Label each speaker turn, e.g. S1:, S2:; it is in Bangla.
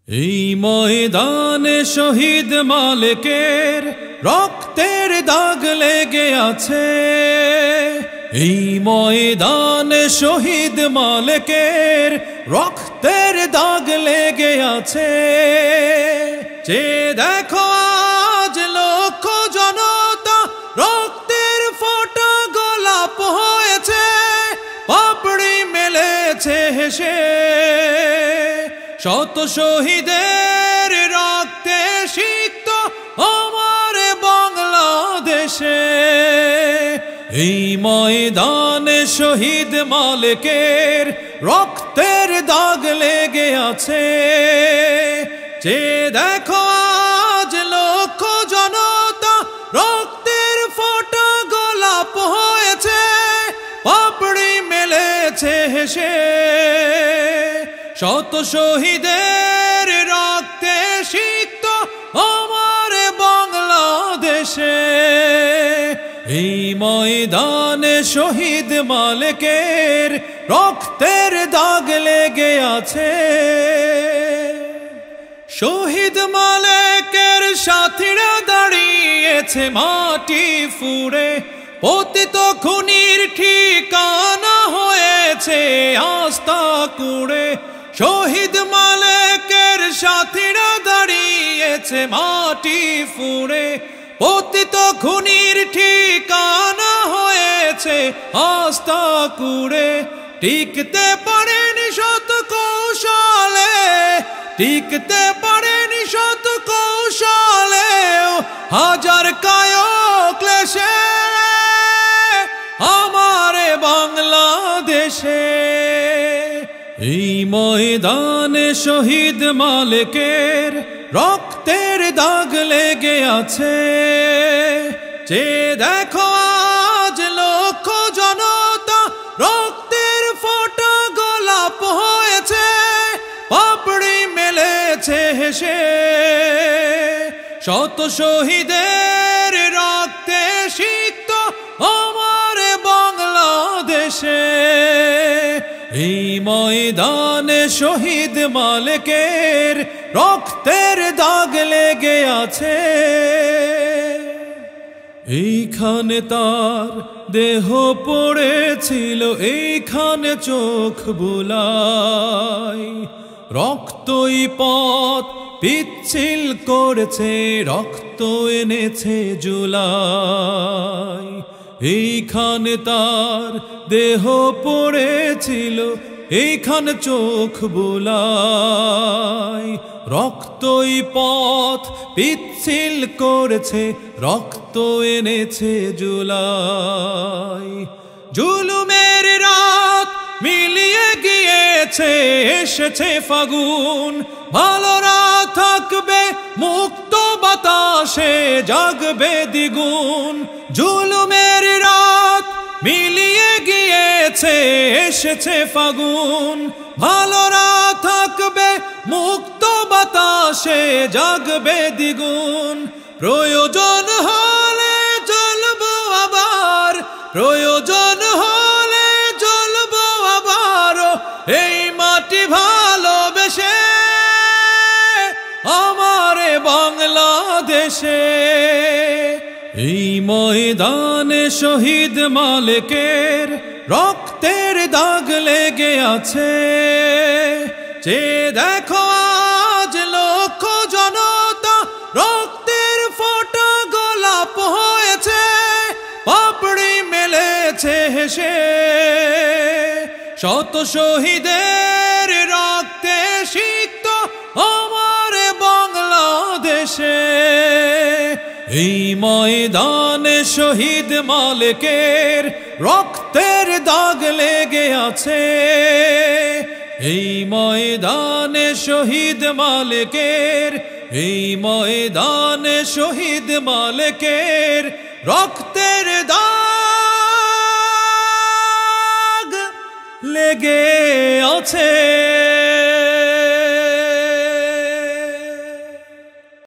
S1: এই ময়দানে শহীদ মালেকের রক্তের দাগ লেগে আছে। এই ময়দানে শহীদ মালেকের রক্তের দাগ লেগে আছে। যে দেখো আজ লক্ষ জনতা রক্তের ফোঁটা গোলাপ হয়েছে, পাপড়ি মেলেছে হেসে। শত শহীদের রক্তে সিক্ত আমার বাংলাদেশে। এই ময়দানে শহীদ মালেকের রক্তের দাগ লেগে আছে। যে দেখো আজ লক্ষ জনতা রক্তের ফোঁটা গোলাপ হয়েছে, পাপড়ি মেলেছে হেসে। শত শহীদের রক্তে সিক্ত আমার বাংলাদেশে। এই ময়দানে শহীদ মালেকের রক্তের দাগ লেগে আছে। শহীদ মালেকের সাথীরা দাঁড়িয়েছে মাটি ফুঁড়ে, পতিত খুনির ঠিকানা হয়েছে আস্থা কুড়ে। শহীদ মালেকের সাথীরা দাঁড়িয়েছে মাটি ফুঁড়ে, পতিত খুনির ঠিকানা হয়েছে আস্থা কুড়ে। টিকতে পারেনি শত কৌশলে, টিকতে পারেনি শত কৌশলে, হাজার কায়ক ক্লেশে আমার বাংলাদেশে। এই ময়দানে শহীদ মালেকের রক্তের দাগ লেগে আছে। যে দেখো আজ লক্ষ জনতা রক্তের ফোঁটা গোলাপ হয়েছে, পাপড়ি মেলেছে হেসে। শত শহীদের রক্তে সিক্ত আমার বাংলাদেশে। এই ময়দানে শহীদ মালেকের রক্তের দাগ লেগে আছে। এইখানে তার দেহ পড়েছিল, এইখানে চোখ বুলাই। রক্তই পথ পিচ্ছিল করেছে, রক্ত এনেছে জুলাই। এইখানে তার দেহ পড়েছিল, এইখানে চোখ বুলাই। রক্তই পথ পিচ্ছিল করেছে, রক্ত এনেছে জুলাই। জুলুমের রাত মিলিয়ে গিয়েছে, এসেছে ফাগুন। ভালোরা থাকবে মুক্ত বাতাসে, জাগবে দ্বিগুণ। জুলুমের রাত মিলিয়ে গিয়েছে, এসেছে ফাগুন। ভালোরা থাকবে মুক্ত বাতাসে, জাগবে দ্বিগুণ। প্রয়োজন হলে জ্বলবো আবার, প্রয়োজন হলে জ্বলবো আবার। এই মাটি ভালোবেসে আমার বাংলাদেশে। এই ময়দানে শহীদ মালেকের রক্তের দাগ লেগে আছে। যে দেখো আজ লক্ষ জনতা রক্তের ফোঁটা গোলাপ হয়েছে, পাপড়ি মেলেছে হেসে। শত শহীদের রক্তে সিক্ত আমার বাংলাদেশে। এই ময়দানে শহীদ মালেকের রক্তের দাগ লেগে আছে। এই ময়দানে শহীদ মালেকের, এই ময়দানে শহীদ মালেকের রক্তের দাগ লেগে আছে।